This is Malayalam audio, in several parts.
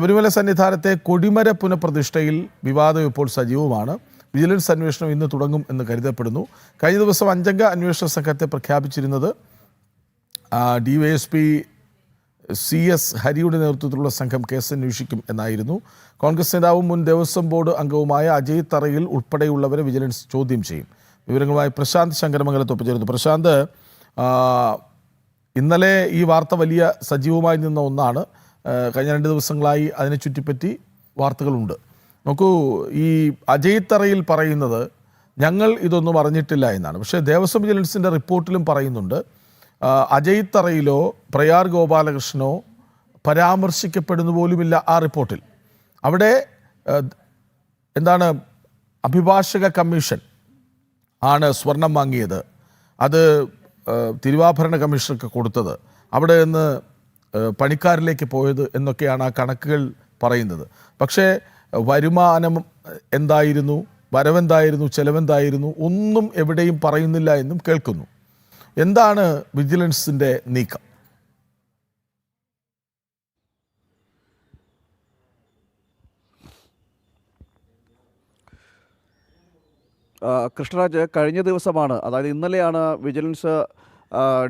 ശബരിമല സന്നിധാനത്തെ കൊടിമര പുനഃപ്രതിഷ്ഠയിൽ വിവാദം ഇപ്പോൾ സജീവമാണ്. വിജിലൻസ് അന്വേഷണം ഇന്ന് തുടങ്ങും എന്ന് കരുതപ്പെടുന്നു. കഴിഞ്ഞ ദിവസം 5 അംഗ അന്വേഷണ സംഘത്തെ പ്രഖ്യാപിച്ചിരുന്നത് ഡിവൈഎസ്പി CS ഹരിയുടെ നേതൃത്വത്തിലുള്ള സംഘം കേസ് അന്വേഷിക്കും എന്നായിരുന്നു. കോൺഗ്രസ് നേതാവും മുൻ ദേവസ്വം ബോർഡ് അംഗവുമായ അജയ് തറയിൽ ഉൾപ്പെടെയുള്ളവരെ വിജിലൻസ് ചോദ്യം ചെയ്യും. വിവരങ്ങളുമായി പ്രശാന്ത് ശങ്കരമംഗലത്ത് ഒപ്പുചേരുന്നു. പ്രശാന്ത്, ഇന്നലെ ഈ വാർത്ത വലിയ സജീവമായി നിന്ന ഒന്നാണ്. കഴിഞ്ഞ 2 ദിവസങ്ങളായി അതിനെ ചുറ്റിപ്പറ്റി വാർത്തകളുണ്ട്. നോക്കൂ, ഈ അജയ് തറയിൽ പറയുന്നത് ഞങ്ങൾ ഇതൊന്നും അറിഞ്ഞിട്ടില്ല എന്നാണ്. പക്ഷേ ദേവസ്വം വിജിലൻസിൻ്റെ റിപ്പോർട്ടിലും പറയുന്നുണ്ട് അജയ് തറയിലോ പ്രയാർ ഗോപാലകൃഷ്ണനോ പരാമർശിക്കപ്പെടുന്നു പോലുമില്ല ആ റിപ്പോർട്ടിൽ. അവിടെ എന്താണ്, അഭിഭാഷക കമ്മീഷൻ ആണ് സ്വർണം വാങ്ങിയത്, അത് തിരുവാഭരണ കമ്മീഷണർക്ക് കൊടുത്തത്, അവിടെ നിന്ന് പണിക്കാരിലേക്ക് പോയത് എന്നൊക്കെയാണ് ആ കണക്കുകൾ പറയുന്നത്. പക്ഷേ വരുമാനം എന്തായിരുന്നു, വരവെന്തായിരുന്നു, ചെലവെന്തായിരുന്നു, ഒന്നും എവിടെയും പറയുന്നില്ല എന്നും കേൾക്കുന്നു. എന്താണ് വിജിലൻസിൻ്റെ നീക്കം? കൃഷ്ണരാജ്, കഴിഞ്ഞ ദിവസമാണ്, അതായത് ഇന്നലെയാണ് വിജിലൻസ്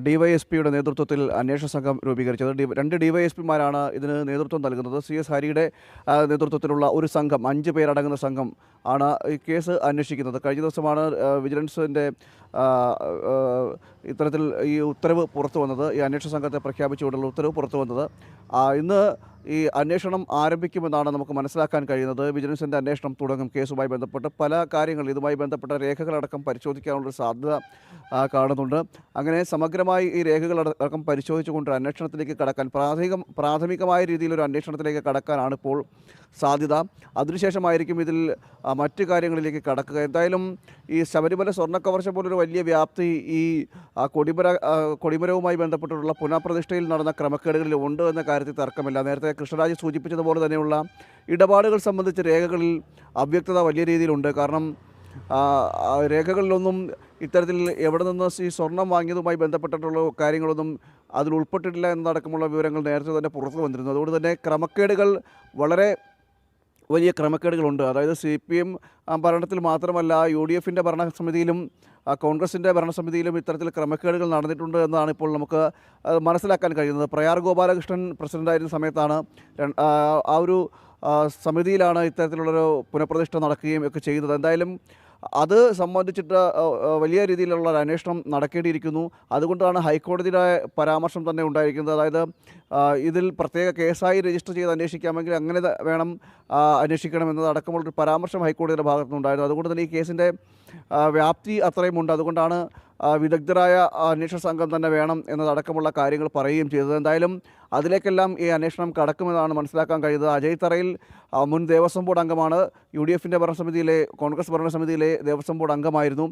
ഡിവൈഎസ്പിയുടെ നേതൃത്വത്തിൽ അന്വേഷണ സംഘം രൂപീകരിച്ചത്. 2 ഡിവൈഎസ്പിമാരാണ് ഇതിന് നേതൃത്വം നൽകുന്നത്. CS ഹരിയുടെ നേതൃത്വത്തിലുള്ള ഒരു സംഘം, 5 പേരടങ്ങുന്ന സംഘം ആണ് ഈ കേസ് അന്വേഷിക്കുന്നത്. കഴിഞ്ഞ ദിവസമാണ് വിജിലൻസിൻ്റെ ഇത്തരത്തിൽ ഈ ഉത്തരവ് പുറത്തു വന്നത്, ഈ അന്വേഷണ സംഘത്തെ പ്രഖ്യാപിച്ചുകൊണ്ടുള്ള ഉത്തരവ് പുറത്തു വന്നത്. ഇന്ന് ഈ അന്വേഷണം ആരംഭിക്കുമെന്നാണ് നമുക്ക് മനസ്സിലാക്കാൻ കഴിയുന്നത്. വിജിലൻസിൻ്റെ അന്വേഷണം തുടങ്ങും. കേസുമായി ബന്ധപ്പെട്ട് പല കാര്യങ്ങൾ, ഇതുമായി ബന്ധപ്പെട്ട രേഖകളടക്കം പരിശോധിക്കാനുള്ളൊരു സാധ്യത കാണുന്നുണ്ട്. അങ്ങനെ സമഗ്രമായി ഈ രേഖകളടക്കം പരിശോധിച്ചുകൊണ്ട് അന്വേഷണത്തിലേക്ക് കടക്കാൻ, പ്രാഥമികമായ രീതിയിലൊരു അന്വേഷണത്തിലേക്ക് കടക്കാനാണ് ഇപ്പോൾ സാധ്യത. അതിനുശേഷമായിരിക്കും ഇതിൽ മറ്റു കാര്യങ്ങളിലേക്ക് കടക്കുക. എന്തായാലും ഈ ശബരിമല സ്വർണ്ണക്കവർച്ച പോലൊരു വലിയ വ്യാപ്തി ഈ കൊടിമരവുമായി ബന്ധപ്പെട്ടിട്ടുള്ള പുനഃപ്രതിഷ്ഠയിൽ നടന്ന ക്രമക്കേടുകളിൽ ഉണ്ട് എന്ന കാര്യത്തിൽ തർക്കമില്ല. നേരത്തെ കൃഷ്ണരാജ് സൂചിപ്പിച്ചതുപോലെ തന്നെയുള്ള ഇടപാടുകൾ സംബന്ധിച്ച് രേഖകളിൽ അവ്യക്തത വലിയ രീതിയിലുണ്ട്. കാരണം രേഖകളിലൊന്നും ഇത്തരത്തിൽ എവിടെ നിന്ന് ഈ സ്വർണം വാങ്ങിയതുമായി ബന്ധപ്പെട്ടിട്ടുള്ള കാര്യങ്ങളൊന്നും അതിൽ ഉൾപ്പെട്ടിട്ടില്ല എന്നടക്കമുള്ള വിവരങ്ങൾ നേരത്തെ തന്നെ പുറത്തു വന്നിരുന്നു. അതുകൊണ്ട് തന്നെ ക്രമക്കേടുകൾ, വളരെ വലിയ ക്രമക്കേടുകളുണ്ട്. അതായത് CPM ഭരണത്തിൽ മാത്രമല്ല, UDFൻ്റെ ഭരണസമിതിയിലും കോൺഗ്രസിൻ്റെ ഭരണസമിതിയിലും ഇത്തരത്തിൽ ക്രമക്കേടുകൾ നടന്നിട്ടുണ്ട് എന്നാണ് ഇപ്പോൾ നമുക്ക് മനസ്സിലാക്കാൻ കഴിയുന്നത്. പ്രയാർ ഗോപാലകൃഷ്ണൻ പ്രസിഡൻ്റായിരുന്ന സമയത്താണ് ആ ഒരു സമിതിയിലാണ് ഇത്തരത്തിലുള്ളൊരു പുനഃപ്രതിഷ്ഠ നടക്കുകയും ഒക്കെ ചെയ്യുന്നത്. എന്തായാലും അത് സംബന്ധിച്ചിട്ട് വലിയ രീതിയിലുള്ള ഒരു അന്വേഷണം നടക്കേണ്ടിയിരിക്കുന്നു. അതുകൊണ്ടാണ് ഹൈക്കോടതിയുടെ പരാമർശം തന്നെ ഉണ്ടായിരിക്കുന്നത്. അതായത് ഇതിൽ പ്രത്യേക കേസായി രജിസ്റ്റർ ചെയ്ത് അന്വേഷിക്കാമെങ്കിൽ അങ്ങനെ വേണം അന്വേഷിക്കണമെന്നത് അടക്കമുള്ളൊരു പരാമർശം ഹൈക്കോടതിയുടെ ഭാഗത്തുനിന്നുണ്ടായിരുന്നു. അതുകൊണ്ട് തന്നെ ഈ കേസിൻ്റെ വ്യാപ്തി അത്രയുമുണ്ട്. അതുകൊണ്ടാണ് വിദഗ്ധരായ അന്വേഷണ സംഘം തന്നെ വേണം എന്നതടക്കമുള്ള കാര്യങ്ങൾ പറയുകയും ചെയ്തത്. എന്തായാലും അതിലേക്കെല്ലാം ഈ അന്വേഷണം കടക്കുമെന്നാണ് മനസ്സിലാക്കാൻ കഴിയുന്നത്. അജയ് തറയിൽ മുൻ ദേവസ്വം ബോർഡ് അംഗമാണ്. UDFൻ്റെ ഭരണസമിതിയിലെ, കോൺഗ്രസ് ഭരണസമിതിയിലെ ദേവസ്വം ബോർഡ് അംഗമായിരുന്നു.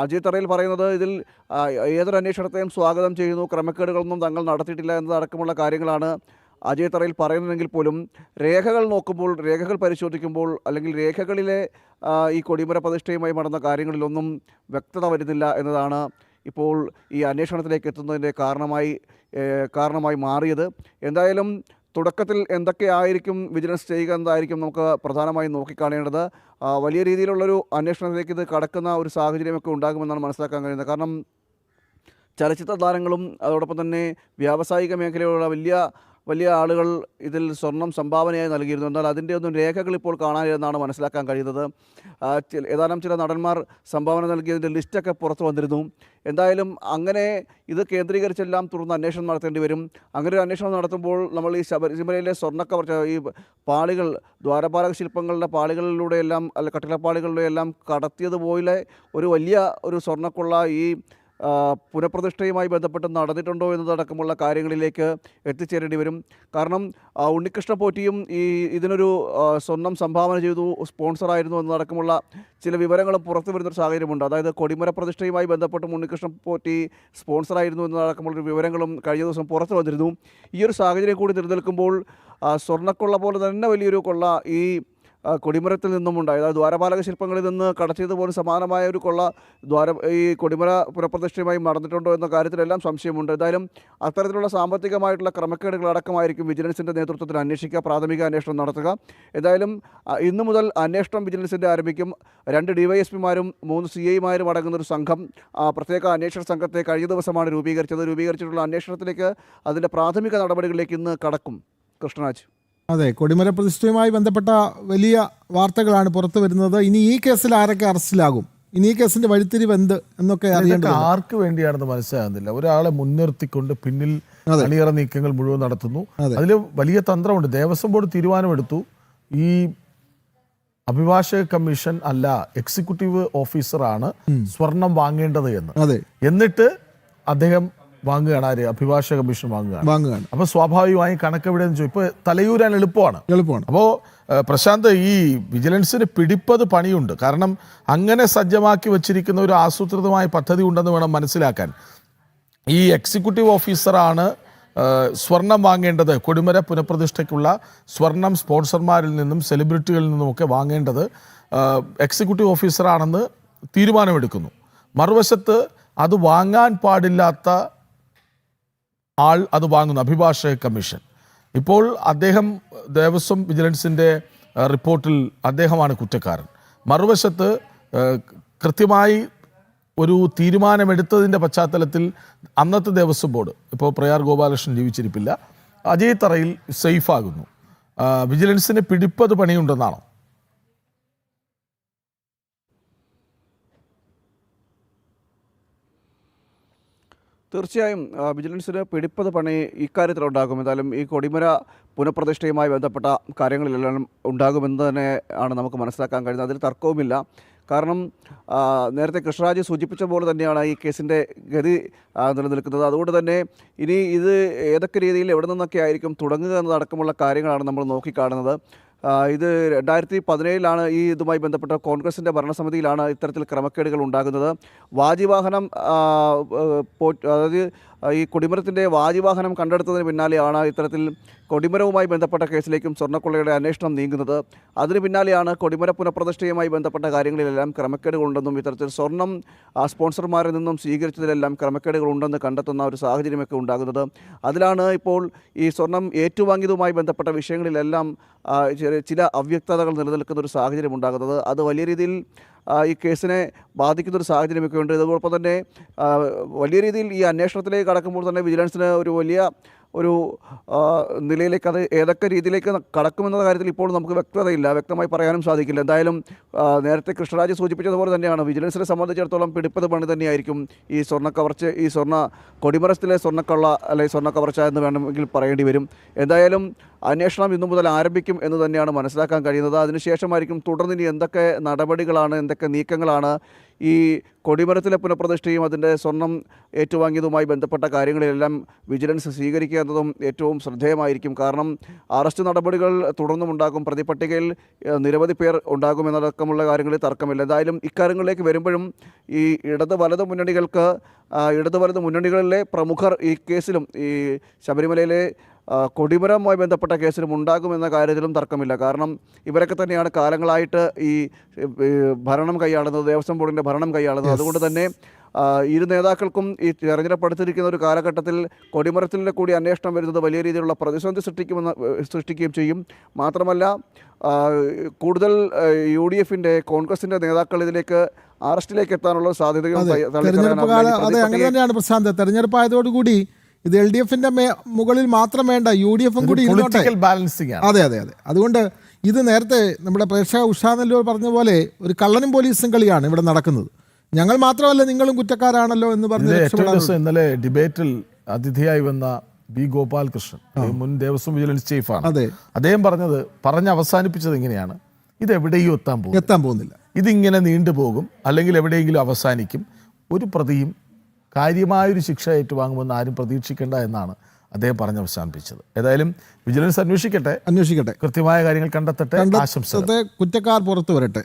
അജയ് തറയിൽ പറയുന്നത് ഇതിൽ ഏതൊരു അന്വേഷണത്തെയും സ്വാഗതം ചെയ്യുന്നു, ക്രമക്കേടുകളൊന്നും തങ്ങൾ നടത്തിയിട്ടില്ല എന്നതടക്കമുള്ള കാര്യങ്ങളാണ് അജയ് തറയിൽ പറയുന്നതെങ്കിൽ പോലും രേഖകൾ നോക്കുമ്പോൾ, രേഖകൾ പരിശോധിക്കുമ്പോൾ, അല്ലെങ്കിൽ രേഖകളിലെ ഈ കൊടിമര പ്രതിഷ്ഠയുമായി നടന്ന കാര്യങ്ങളിലൊന്നും വ്യക്തത വരുന്നില്ല എന്നതാണ് ഇപ്പോൾ ഈ അന്വേഷണത്തിലേക്ക് എത്തുന്നതിൻ്റെ കാരണമായി മാറിയത്. എന്തായാലും തുടക്കത്തിൽ എന്തൊക്കെയായിരിക്കും വിജിലൻസ് ചെയ്യുക എന്നതായിരിക്കും നമുക്ക് പ്രധാനമായും നോക്കിക്കാണേണ്ടത്. വലിയ രീതിയിലുള്ളൊരു അന്വേഷണത്തിലേക്ക് ഇത് കടക്കുന്ന ഒരു സാഹചര്യമൊക്കെ ഉണ്ടാകുമെന്നാണ് മനസ്സിലാക്കാൻ കഴിയുന്നത്. കാരണം ചലച്ചിത്ര താരങ്ങളും അതോടൊപ്പം തന്നെ വ്യാവസായിക മേഖലയിലുള്ള വലിയ ആളുകൾ ഇതിൽ സ്വർണം സംഭാവനയായി നൽകിയിരുന്നു. എന്നാൽ അതിൻ്റെ ഒന്നും രേഖകൾ ഇപ്പോൾ കാണാനില്ലെന്നാണ് മനസ്സിലാക്കാൻ കഴിയുന്നത്. ഏതാനും ചില നടന്മാർ സംഭാവന നൽകിയതിൻ്റെ ലിസ്റ്റൊക്കെ പുറത്തു വന്നിരുന്നു. എന്തായാലും അങ്ങനെ ഇത് കേന്ദ്രീകരിച്ചെല്ലാം തുടർന്ന് അന്വേഷണം നടത്തേണ്ടി വരും. അങ്ങനെ ഒരു അന്വേഷണം നടത്തുമ്പോൾ നമ്മൾ ഈ ശബരിമലയിലെ സ്വർണ്ണക്കവർച്ച, ഈ പാളികൾ, ദ്വാരപാലക ശില്പങ്ങളുടെ പാളികളിലൂടെയെല്ലാം, അല്ല കട്ടിളപ്പാളികളിലൂടെയെല്ലാം കടത്തിയതുപോലെ ഒരു വലിയ ഒരു സ്വർണ്ണക്കൊള്ള ഈ പുനഃപ്രതിഷ്ഠയുമായി ബന്ധപ്പെട്ട് നടന്നിട്ടുണ്ടോ എന്നതടക്കമുള്ള കാര്യങ്ങളിലേക്ക് എത്തിച്ചേരേണ്ടി വരും. കാരണം ഉണ്ണികൃഷ്ണ പോറ്റിയും ഇതിനൊരു സ്വർണം സംഭാവന ചെയ്തു, സ്പോൺസറായിരുന്നു എന്നതടക്കമുള്ള ചില വിവരങ്ങളും പുറത്തു വരുന്നൊരു സാഹചര്യമുണ്ട്. അതായത് കൊടിമര പ്രതിഷ്ഠയുമായി ബന്ധപ്പെട്ടും ഉണ്ണികൃഷ്ണ പോറ്റി സ്പോൺസറായിരുന്നു എന്നതടക്കമുള്ളൊരു വിവരങ്ങളും കഴിഞ്ഞ ദിവസം പുറത്തു വന്നിരുന്നു. ഈ ഒരു സാഹചര്യം കൂടി നിലനിൽക്കുമ്പോൾ സ്വർണ്ണക്കൊള്ള പോലെ തന്നെ വലിയൊരു കൊള്ള ഈ കൊടിമരത്തിൽ നിന്നുമുണ്ടായി. അതായത് ദ്വാരപാലക ശില്പങ്ങളിൽ നിന്ന് കടത്തിയത് പോലും സമാനമായ ഒരു കൊള്ള ഈ കൊടിമര പുനഃപ്രതിഷ്ഠയുമായി നടന്നിട്ടുണ്ടോ എന്ന കാര്യത്തിലെല്ലാം സംശയമുണ്ട്. എന്തായാലും അത്തരത്തിലുള്ള സാമ്പത്തികമായിട്ടുള്ള ക്രമക്കേടുകളടക്കമായിരിക്കും വിജിലൻസിൻ്റെ നേതൃത്വത്തിൽ അന്വേഷിക്കുക, പ്രാഥമിക അന്വേഷണം നടത്തുക. എന്തായാലും ഇന്നു മുതൽ അന്വേഷണം വിജിലൻസിൻ്റെ ആരംഭിക്കും. 2 ഡിവൈഎസ്പിമാരും 3 CIമാരും അടങ്ങുന്നൊരു സംഘം, പ്രത്യേക അന്വേഷണ സംഘത്തെ കഴിഞ്ഞ ദിവസമാണ് രൂപീകരിച്ചിട്ടുള്ള അന്വേഷണത്തിലേക്ക്, അതിൻ്റെ പ്രാഥമിക നടപടികളിലേക്ക് ഇന്ന് കടക്കും. കൃഷ്ണരാജ്. അതെ, കൊടിമര പ്രതിഷ്ഠയുമായി ബന്ധപ്പെട്ട വലിയ വാർത്തകളാണ് പുറത്തു വരുന്നത്. ഇനി ഈ കേസിൽ ആരൊക്കെ അറസ്റ്റിലാകും, ഇനി ഈ കേസിന്റെ വഴിത്തിരിവ് എന്ത് എന്നൊക്കെ അറിയേണ്ടത് ആർക്ക് വേണ്ടിയാണെന്ന് മനസ്സിലാകുന്നില്ല. ഒരാളെ മുൻനിർത്തിക്കൊണ്ട് പിന്നിൽ അണിയറ നീക്കങ്ങൾ മുഴുവൻ നടത്തുന്നു. അതിൽ വലിയ തന്ത്രമുണ്ട്. ദേവസ്വം ബോർഡ് തീരുമാനമെടുത്തു, ഈ അഭിഭാഷക കമ്മീഷൻ അല്ല, എക്സിക്യൂട്ടീവ് ഓഫീസറാണ് സ്വർണം വാങ്ങേണ്ടത് എന്ന്. എന്നിട്ട് അദ്ദേഹം വാങ്ങുകയാണ്, ആര്? അഭിഭാഷക കമ്മീഷൻ വാങ്ങുകയാണ്. അപ്പൊ സ്വാഭാവികമായും കണക്കെവിടെയെന്ന് ചോദിച്ചു. ഇപ്പൊ തലയൂരാൻ എളുപ്പമാണ്. അപ്പോൾ പ്രശാന്ത്, ഈ വിജിലൻസിന് പിടിപ്പത് പണിയുണ്ട്. കാരണം അങ്ങനെ സജ്ജമാക്കി വച്ചിരിക്കുന്ന ഒരു ആസൂത്രിതമായ പദ്ധതി ഉണ്ടെന്ന് വേണം മനസ്സിലാക്കാൻ. ഈ എക്സിക്യൂട്ടീവ് ഓഫീസറാണ് സ്വർണം വാങ്ങേണ്ടത്. കൊടിമര പുനഃപ്രതിഷ്ഠയ്ക്കുള്ള സ്വർണം സ്പോൺസർമാരിൽ നിന്നും സെലിബ്രിറ്റികളിൽ നിന്നുമൊക്കെ വാങ്ങേണ്ടത് എക്സിക്യൂട്ടീവ് ഓഫീസറാണെന്ന് തീരുമാനമെടുക്കുന്നു. മറുവശത്ത് അത് വാങ്ങാൻ പാടില്ലാത്ത ആൾ അത് വാങ്ങുന്നു, അഭിഭാഷക കമ്മീഷൻ. ഇപ്പോൾ അദ്ദേഹം ദേവസ്വം വിജിലൻസിൻ്റെ റിപ്പോർട്ടിൽ അദ്ദേഹമാണ് കുറ്റക്കാരൻ. മറുവശത്ത് കൃത്യമായി ഒരു തീരുമാനമെടുത്തതിൻ്റെ പശ്ചാത്തലത്തിൽ അന്നത്തെ ദേവസ്വം ബോർഡ്, ഇപ്പോൾ പ്രയാർ ഗോപാലകൃഷ്ണൻ ജീവിച്ചിരിപ്പില്ല, അജയ് തറയിൽ സേഫാകുന്നു. വിജിലൻസിന് പിടിപ്പത് പണിയുണ്ടെന്നാണോ? തീർച്ചയായും വിജിലൻസിന് പിടിപ്പത് പണി ഇക്കാര്യത്തിലുണ്ടാകും. എന്തായാലും ഈ കൊടിമര പുനഃപ്രതിഷ്ഠയുമായി ബന്ധപ്പെട്ട കാര്യങ്ങളിലെല്ലാം ഉണ്ടാകുമെന്ന് തന്നെ ആണ് നമുക്ക് മനസ്സിലാക്കാൻ കഴിയുന്നത്. അതിൽ തർക്കവുമില്ല. കാരണം നേരത്തെ കൃഷ്ണരാജ് സൂചിപ്പിച്ച പോലെ തന്നെയാണ് ഈ കേസിൻ്റെ ഗതി നിലനിൽക്കുന്നത്. അതുകൊണ്ട് തന്നെ ഇനി ഇത് ഏതൊക്കെ രീതിയിൽ എവിടെ നിന്നൊക്കെ ആയിരിക്കും തുടങ്ങുക എന്നതടക്കമുള്ള കാര്യങ്ങളാണ് നമ്മൾ നോക്കിക്കാണുന്നത്. ഇത് 2017 ഈ ഇതുമായി ബന്ധപ്പെട്ട കോൺഗ്രസിൻ്റെ ഭരണസമിതിയിലാണ് ഇത്തരത്തിൽ ക്രമക്കേടുകൾ ഉണ്ടാകുന്നത്. വാജിവാഹനം അതായത് ഈ കൊടിമരത്തിൻ്റെ വാജിവാഹനം കണ്ടെടുത്തതിന് പിന്നാലെയാണ് ഇത്തരത്തിൽ കൊടിമരവുമായി ബന്ധപ്പെട്ട കേസിലേക്കും സ്വർണ്ണക്കൊള്ളയുടെ അന്വേഷണം നീങ്ങുന്നത്. അതിന് പിന്നാലെയാണ് കൊടിമര പുനഃപ്രതിഷ്ഠയുമായി ബന്ധപ്പെട്ട കാര്യങ്ങളിലെല്ലാം ക്രമക്കേടുകളുണ്ടെന്നും ഇത്തരത്തിൽ സ്വർണം സ്പോൺസർമാരിൽ നിന്നും സ്വീകരിച്ചതിലെല്ലാം ക്രമക്കേടുകളുണ്ടെന്ന് കണ്ടെത്തുന്ന ഒരു സാഹചര്യമൊക്കെ ഉണ്ടാകുന്നത്. അതിലാണ് ഇപ്പോൾ ഈ സ്വർണം ഏറ്റുവാങ്ങിയതുമായി ബന്ധപ്പെട്ട വിഷയങ്ങളിലെല്ലാം ചില അവ്യക്തതകൾ നിലനിൽക്കുന്ന ഒരു സാഹചര്യം ഉണ്ടാകുന്നത്. അത് വലിയ രീതിയിൽ ഈ കേസിനെ ബാധിക്കുന്നൊരു സാഹചര്യമൊക്കെ ഉണ്ട്. ഇതോടൊപ്പം തന്നെ വലിയ രീതിയിൽ ഈ അന്വേഷണത്തിലേക്ക് കടക്കുമ്പോൾ തന്നെ വിജിലൻസിന് ഒരു വലിയ നിലയിലേക്ക് അത് ഏതൊക്കെ രീതിയിലേക്ക് കടക്കുമെന്ന കാര്യത്തിൽ ഇപ്പോൾ നമുക്ക് വ്യക്തമായി പറയാനും സാധിക്കില്ല. എന്തായാലും നേരത്തെ കൃഷ്ണരാജ് സൂചിപ്പിച്ചതുപോലെ തന്നെയാണ് വിജിലൻസിനെ സംബന്ധിച്ചിടത്തോളം പിടിപ്പത് പണി തന്നെയായിരിക്കും ഈ സ്വർണ്ണക്കവർച്ച, ഈ കൊടിമരത്തിലെ സ്വർണ്ണക്കള്ള അല്ലെങ്കിൽ സ്വർണ്ണക്കവർച്ച എന്ന് വേണമെങ്കിൽ പറയേണ്ടി വരും. എന്തായാലും അന്വേഷണം ഇന്നു മുതൽ ആരംഭിക്കും എന്ന് തന്നെയാണ് മനസ്സിലാക്കാൻ കഴിയുന്നത്. അതിനുശേഷമായിരിക്കും തുടർന്ന് ഇനി എന്തൊക്കെ നടപടികളാണ്, എന്തൊക്കെ നീക്കങ്ങളാണ് ഈ കൊടിമരത്തിലെ പുനഃപ്രതിഷ്ഠയും അതിൻ്റെ സ്വർണം ഏറ്റുവാങ്ങിയതുമായി ബന്ധപ്പെട്ട കാര്യങ്ങളിലെല്ലാം വിജിലൻസ് സ്വീകരിക്കുക എന്നതും ഏറ്റവും ശ്രദ്ധേയമായിരിക്കും. കാരണം അറസ്റ്റ് നടപടികൾ തുടർന്നുമുണ്ടാകും. പ്രതിപട്ടികയിൽ നിരവധി പേർ ഉണ്ടാകുമെന്നടക്കമുള്ള കാര്യങ്ങളിൽ തർക്കമില്ല. എന്തായാലും ഇക്കാര്യങ്ങളിലേക്ക് വരുമ്പോഴും ഈ ഇടത് വലത് മുന്നണികളിലെ പ്രമുഖർ ഈ കേസിലും, ഈ ശബരിമലയിലെ കൊടിമരവുമായി ബന്ധപ്പെട്ട കേസിലും ഉണ്ടാകുമെന്ന കാര്യത്തിലും തർക്കമില്ല. കാരണം ഇവരൊക്കെ തന്നെയാണ് കാലങ്ങളായിട്ട് ഈ ഭരണം കൈയാളുന്നത്, ദേവസ്വം ബോർഡിൻ്റെ ഭരണം കൈയാളുന്നത്. അതുകൊണ്ട് തന്നെ ഇരു നേതാക്കൾക്കും ഈ തെരഞ്ഞെടുപ്പ് അടുത്തിരിക്കുന്ന ഒരു കാലഘട്ടത്തിൽ കൊടിമരത്തിലെ കൂടി അന്വേഷണം വരുന്നത് വലിയ രീതിയിലുള്ള പ്രതിസന്ധി സൃഷ്ടിക്കുകയും ചെയ്യും. മാത്രമല്ല കൂടുതൽ UDFൻ്റെ കോൺഗ്രസിൻ്റെ നേതാക്കൾ ഇതിലേക്ക് അറസ്റ്റിലേക്ക് എത്താനുള്ള സാധ്യതകൾ തന്നെയാണ് പ്രശാന്ത്. തെരഞ്ഞെടുപ്പ് ആയതോടുകൂടി ഇത് LDFന്റെ മുകളിൽ മാത്രം വേണ്ട, UDFും കൂടി ബാലൻസിംഗ്. അതെ. അതുകൊണ്ട് ഇത് നേരത്തെ നമ്മുടെ പ്രേക്ഷക ഉഷാനെല്ലൂർ പറഞ്ഞ പോലെ ഒരു കള്ളനും പോലീസും കളിയാണ് ഇവിടെ നടക്കുന്നത്. ഞങ്ങൾ മാത്രമല്ല നിങ്ങളും കുറ്റക്കാരാണല്ലോ എന്ന് പറഞ്ഞ് ഇന്നലെ ഡിബേറ്റിൽ അതിഥിയായി വന്ന B. ഗോപാലകൃഷ്ണൻ, മുൻ ദേവസ്വം വിജിലൻസ് ചീഫാണ്. അദ്ദേഹം പറഞ്ഞ് അവസാനിപ്പിച്ചത് ഇങ്ങനെയാണ്: ഇത് എവിടെയും എത്താൻ പോകുന്നില്ല, ഇതിങ്ങനെ നീണ്ടുപോകും, അല്ലെങ്കിൽ എവിടെയെങ്കിലും അവസാനിക്കും. ഒരു പ്രതിയും കാര്യമായൊരു ശിക്ഷ ഏറ്റുവാങ്ങുമെന്ന് ആരും പ്രതീക്ഷിക്കേണ്ട എന്നാണ് അദ്ദേഹം പറഞ്ഞ് അവസാനിപ്പിച്ചത്. ഏതായാലും വിജിലൻസ് അന്വേഷിക്കട്ടെ, കൃത്യമായ കാര്യങ്ങൾ കണ്ടെത്തട്ടെ. ആശംസകൾ. കുറ്റക്കാർ പുറത്തു വരട്ടെ.